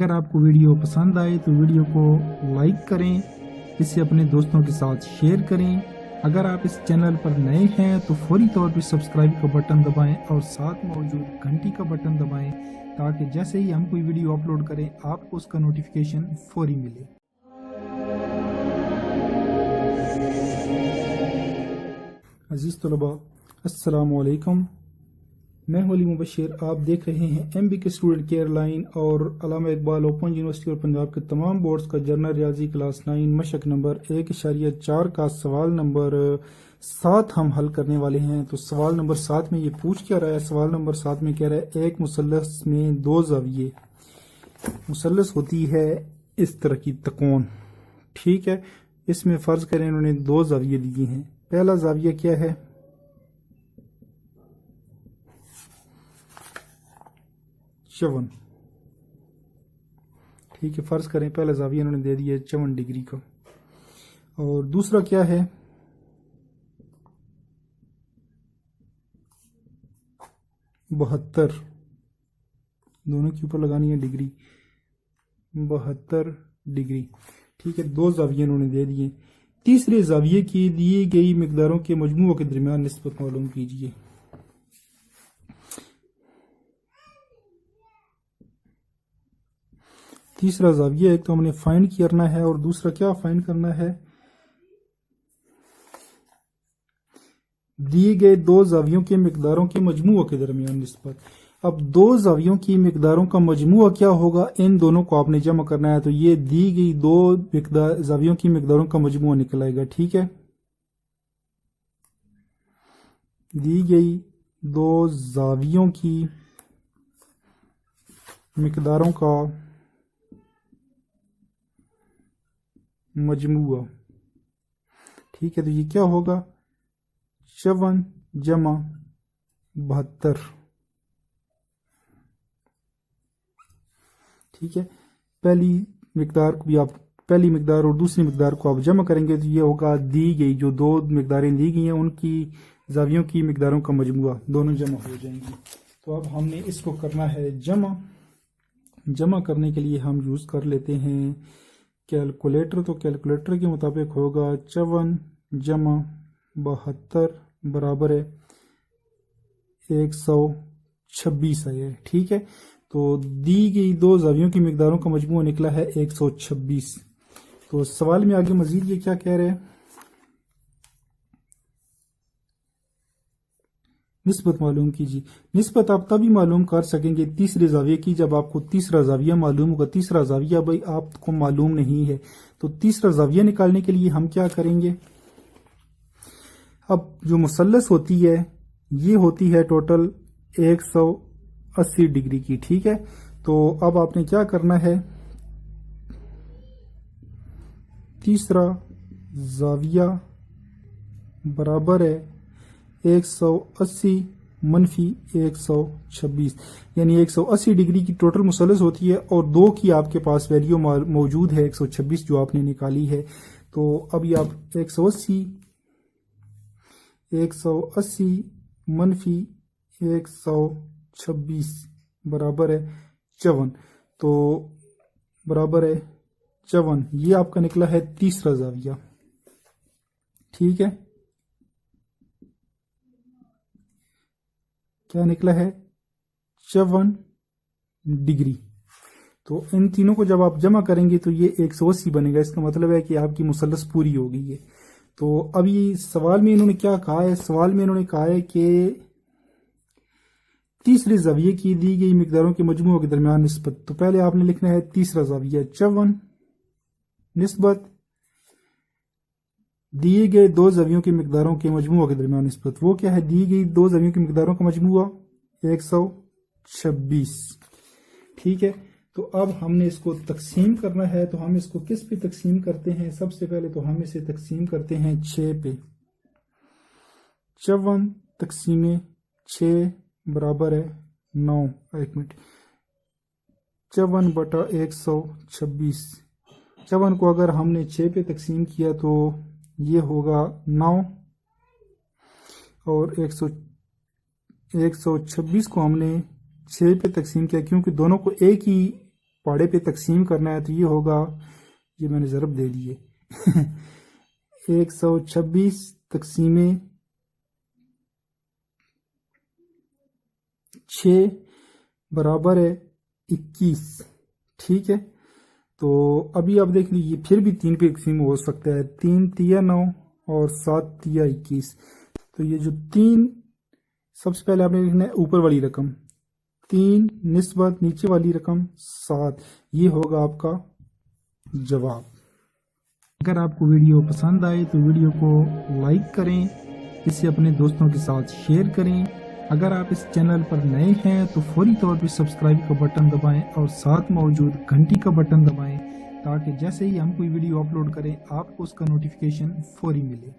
اگر آپ کو ویڈیو پسند آئے تو ویڈیو کو لائک کریں، اسے اپنے دوستوں کے ساتھ شیئر کریں۔ اگر آپ اس چینل پر نئے ہیں تو فوری طور پہ سبسکرائب کا بٹن دبائیں اور ساتھ موجود گھنٹی کا بٹن دبائیں تاکہ جیسے ہی ہم کوئی ویڈیو اپلوڈ کریں آپ کو اس کا نوٹیفیکیشن فوری ملے۔ عزیز طلباء، السلام علیکم، میں ہوں علی مبشر۔ آپ دیکھ رہے ہیں ایم بی کے اسٹوڈنٹ کیئر لائن اور علامہ اقبال اوپن یونیورسٹی اور پنجاب کے تمام بورڈز کا جرنل ریاضی کلاس 9 مشق نمبر 1.4 کا سوال نمبر 7 ہم حل کرنے والے ہیں۔ تو سوال نمبر 7 میں یہ پوچھ کیا رہا ہے؟ سوال نمبر 7 میں کہہ رہا ہے ایک مثلث میں 2 زاویے، مثلث ہوتی ہے اس طرح کی تکون، ٹھیک ہے، اس میں فرض کریں انہوں نے 2 زاویے دیے ہیں۔ پہلا زاویہ کیا ہے؟ 54، ٹھیک ہے، فرض کریں پہلا زاویہ انہوں نے دے دیا ہے 54 ڈگری کا۔ اور دوسرا کیا ہے؟ 72، دونوں کے اوپر لگانی ہے ڈگری، 72 ڈگری، ٹھیک ہے، 2 زاویے انہوں نے دے دیے۔ تیسرے زاویے کی دی گئی مقداروں کے مجموعوں کے درمیان نسبت معلوم کیجیے۔ تیسرا زاویہ ایک تو ہم نے فائنڈ کرنا ہے اور دوسرا کیا فائنڈ کرنا ہے؟ دیے گئے 2 زاویوں کے مقداروں کے مجموعوں کے درمیان نسبت۔ اب 2 زاویوں کی مقداروں کا مجموعہ کیا ہوگا؟ ان دونوں کو آپ نے جمع کرنا ہے، تو یہ دی گئی 2 زاویوں کی مقداروں کا مجموعہ نکل آئے گا، ٹھیک ہے، دی گئی 2 زاویوں کی مقداروں کا مجموعہ، ٹھیک ہے، تو یہ کیا ہوگا؟ 54 جمع 72، ٹھیک ہے، پہلی مقدار کو بھی آپ پہلی مقدار اور دوسری مقدار کو آپ جمع کریں گے تو یہ ہوگا دی گئی جو 2 مقداریں دی گئی ہیں ان کی زاویوں کی مقداروں کا مجموعہ، دونوں جمع ہو جائیں گی۔ تو اب ہم نے اس کو کرنا ہے جمع کرنے کے لیے ہم یوز کر لیتے ہیں کیلکولیٹر۔ تو کیلکولیٹر کے مطابق ہوگا 54 جمع 72 برابر ہے 126 ہے، ٹھیک ہے، تو دی گئی 2 زاویوں کی مقداروں کا مجموعہ نکلا ہے 126۔ تو سوال میں آگے مزید یہ کیا کہہ رہے ہیں؟ نسبت معلوم کیجیے۔ نسبت آپ تبھی معلوم کر سکیں گے تیسرے زاویے کی جب آپ کو تیسرا زاویہ معلوم ہوگا۔ تیسرا زاویہ بھائی آپ کو معلوم نہیں ہے، تو تیسرا زاویہ نکالنے کے لیے ہم کیا کریں گے؟ اب جو مثلث ہوتی ہے یہ ہوتی ہے ٹوٹل 180 ڈگری کی، ٹھیک ہے، تو اب آپ نے کیا کرنا ہے؟ تیسرا زاویہ برابر ہے 180 منفی 126، یعنی 180 ڈگری کی ٹوٹل مثلث ہوتی ہے اور 2 کی آپ کے پاس ویلیو موجود ہے 126 جو آپ نے نکالی ہے۔ تو ابھی آپ 180 منفی 126 برابر ہے 54، تو برابر ہے 54، یہ آپ کا نکلا ہے تیسرا زاویہ، ٹھیک ہے، کیا نکلا ہے؟ 54 ڈگری۔ تو ان تینوں کو جب آپ جمع کریں گے تو یہ 180 بنے گا، اس کا مطلب ہے کہ آپ کی مثلث پوری ہو گئی ہے۔ تو ابھی سوال میں انہوں نے کیا کہا ہے؟ سوال میں انہوں نے کہا ہے کہ تیسرے زاویے کی دی گئی مقداروں کے مجموعوں کے درمیان نسبت۔ تو پہلے آپ نے لکھنا ہے تیسرا زاویہ 54 نسبت دیے گئے 2 زاویوں کی مقداروں کے مجموعوں کے درمیان نسبت۔ وہ کیا ہے؟ دی گئی 2 زاویوں کی مقداروں کا مجموعہ 126، ٹھیک ہے، تو اب ہم نے اس کو تقسیم کرنا ہے۔ تو ہم اس کو کس پہ تقسیم کرتے ہیں؟ سب سے پہلے تو ہم اسے تقسیم کرتے ہیں 6 پہ۔ 54 تقسیم 6 برابر ہے 9، ایک منٹ، 54 بٹا 126، 54 کو اگر ہم نے 6 پہ تقسیم کیا تو یہ ہوگا 9، اور 126 کو ہم نے 6 پہ تقسیم کیا کیونکہ دونوں کو ایک ہی پاڑے پہ تقسیم کرنا ہے تو یہ ہوگا، یہ میں نے ضرب دے دیے 126 تقسیم 6 برابر ہے 21، ٹھیک ہے۔ تو ابھی آپ دیکھ لیجیے پھر بھی 3 پہ تقسیم ہو سکتا ہے، 3 تیا 9 اور 7 تیا 21۔ تو یہ جو 3 سب سے پہلے آپ نے لکھنا ہے اوپر والی رقم 3 نسبت نیچے والی رقم 7، یہ ہوگا آپ کا جواب۔ اگر آپ کو ویڈیو پسند آئے تو ویڈیو کو لائک کریں، اسے اپنے دوستوں کے ساتھ شیئر کریں۔ اگر آپ اس چینل پر نئے ہیں تو فوری طور پہ سبسکرائب کا بٹن دبائیں اور ساتھ موجود گھنٹی کا بٹن دبائیں تاکہ جیسے ہی ہم کوئی ویڈیو اپلوڈ کریں آپ کو اس کا نوٹیفیکیشن فوری ملے۔